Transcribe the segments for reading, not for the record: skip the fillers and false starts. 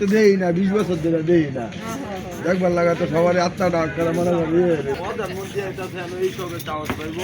তো দেই না, 20 বছর ধরে দেই না। একবার লাগা তো সবারই আত্মা ডাক করে মনে করি প্রধানমন্ত্রী এইসবের চাওয়া পাইব।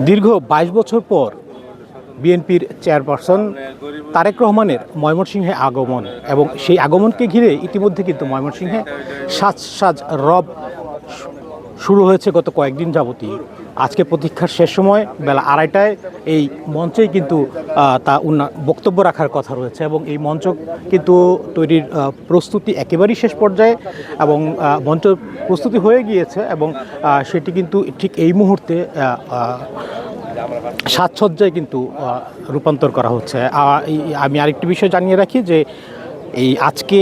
দীর্ঘ 22 বছর পর বিএনপির চেয়ারপারসন তারেক রহমানের ময়মনসিংহে আগমন এবং সেই আগমনকে ঘিরে ইতিমধ্যে কিন্তু ময়মনসিংহে সাজ সাজ রব শুরু হয়েছে গত কয়েকদিন যাবতই। আজকে প্রতীক্ষার শেষ সময় বেলা 2:30টায় এই মঞ্চেই কিন্তু বক্তব্য রাখার কথা রয়েছে এবং এই মঞ্চ কিন্তু তৈরির প্রস্তুতি একেবারেই শেষ পর্যায়ে এবং মঞ্চ প্রস্তুতি হয়ে গিয়েছে এবং সেটি কিন্তু ঠিক এই মুহূর্তে সাজসজ্জায় কিন্তু রূপান্তর করা হচ্ছে। আমি আরেকটি বিষয় জানিয়ে রাখি যে এই আজকে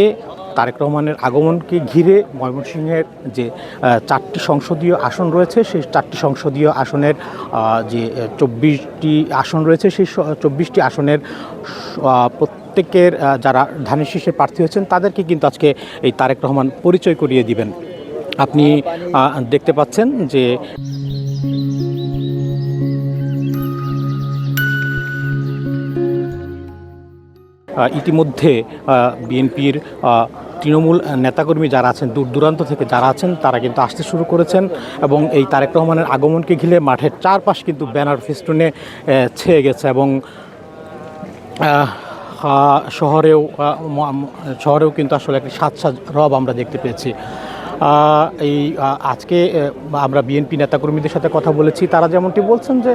তারেক রহমানের আগমনকে ঘিরে ময়মনসিংহের যে 4টি সংসদীয় আসন রয়েছে সেই 4টি সংসদীয় আসনের যে 24টি আসন রয়েছে সেই 24টি আসনের প্রত্যেকের যারা ধানের শীষে প্রার্থী হয়েছেন তাদেরকে কিন্তু আজকে এই তারেক রহমান পরিচয় করিয়ে দিবেন। আপনি দেখতে পাচ্ছেন যে ইতিমধ্যে বিএনপির তৃণমূল নেতাকর্মী যারা আছেন দূর দূরান্ত থেকে যারা আছেন তারা কিন্তু আসতে শুরু করেছেন এবং এই তারেক রহমানের আগমনকে ঘিরে মাঠের চারপাশ কিন্তু ব্যানার ফেস্টুনে ছেয়ে গেছে এবং শহরেও কিন্তু আসলে একটি সাজ সাজ রব আমরা দেখতে পেয়েছি। এই আজকে আমরা বিএনপি নেতাকর্মীদের সাথে কথা বলেছি, তারা যেমনটি বলছেন যে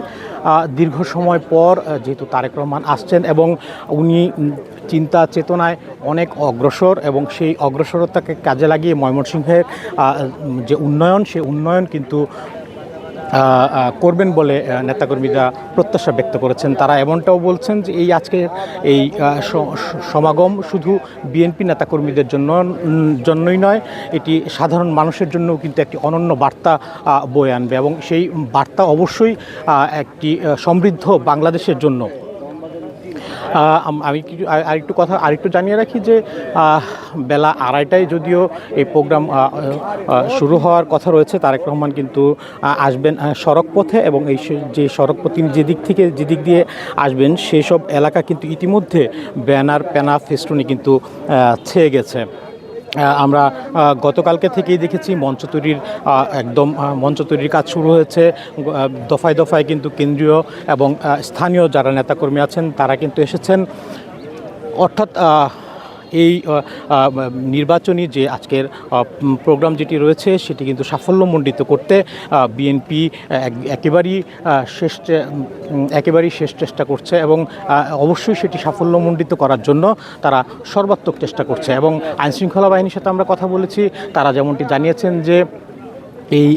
দীর্ঘ সময় পর যেহেতু তারেক রহমান আসছেন এবং উনি চিন্তা চেতনায় অনেক অগ্রসর এবং সেই অগ্রসরতাকে কাজে লাগিয়ে ময়মনসিংহের যে উন্নয়ন সেই উন্নয়ন কিন্তু করবেন বলে নেতাকর্মীরা প্রত্যাশা ব্যক্ত করেছেন। তারা এমনটাও বলছেন যে এই আজকের এই সমাগম শুধু বিএনপি নেতাকর্মীদের জন্যই নয়, এটি সাধারণ মানুষের জন্যও কিন্তু একটি অনন্য বার্তা বয়ে আনবে এবং সেই বার্তা অবশ্যই একটি সমৃদ্ধ বাংলাদেশের জন্য। আমি আরেকটু জানিয়ে রাখি যে বেলা 2:30টায় যদিও এই প্রোগ্রাম শুরু হওয়ার কথা রয়েছে, তারেক রহমান কিন্তু আসবেন সড়ক পথে এবং এই যে সড়ক পথ তিনি যে দিক দিয়ে আসবেন সেই সব এলাকা কিন্তু ইতিমধ্যে ব্যানার প্যানা ফেস্টুনে কিন্তু ছেয়ে গেছে। আমরা গতকালকে থেকেই দেখেছি মঞ্চ তৈরির কাজ শুরু হয়েছে। দফায় দফায় কিন্তু কেন্দ্রীয় এবং স্থানীয় যারা নেতাকর্মী আছেন তারা কিন্তু এসেছেন। অর্থাৎ এই নির্বাচনী যে আজকের প্রোগ্রাম যেটি রয়েছে সেটি কিন্তু সাফল্যমণ্ডিত করতে বিএনপি একেবারেই শেষ চেষ্টা করছে এবং অবশ্যই সেটি সাফল্যমণ্ডিত করার জন্য তারা সর্বাত্মক চেষ্টা করছে। এবং আইনশৃঙ্খলা বাহিনীর সাথে আমরা কথা বলেছি, তারা যেমনটি জানিয়েছেন যে এই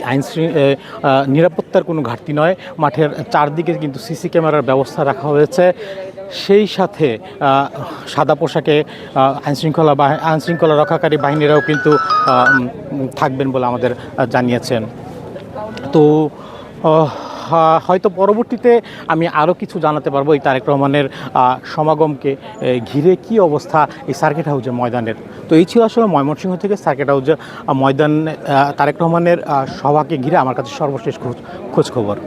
নিরাপত্তার কোনো ঘাটতি নয়, মাঠের চারদিকে কিন্তু সিসি ক্যামেরার ব্যবস্থা রাখা হয়েছে। সেই সাথে সাদা পোশাকে আইনশৃঙ্খলা রক্ষাকারী বাহিনীরাও কিন্তু থাকবেন বলে আমাদের জানিয়েছেন। তো হয়তো পরবর্তীতে আমি আরও কিছু জানাতে পারবো এই তারেক রহমানের সমাগমকে ঘিরে কি অবস্থা এই সার্কিট হাউজের ময়দানের। তো এই ছিল আসলে ময়মনসিংহ থেকে সার্কিট হাউজের ময়দান তারেক রহমানের সভাকে ঘিরে আমার কাছে সর্বশেষ খোঁজ খবর।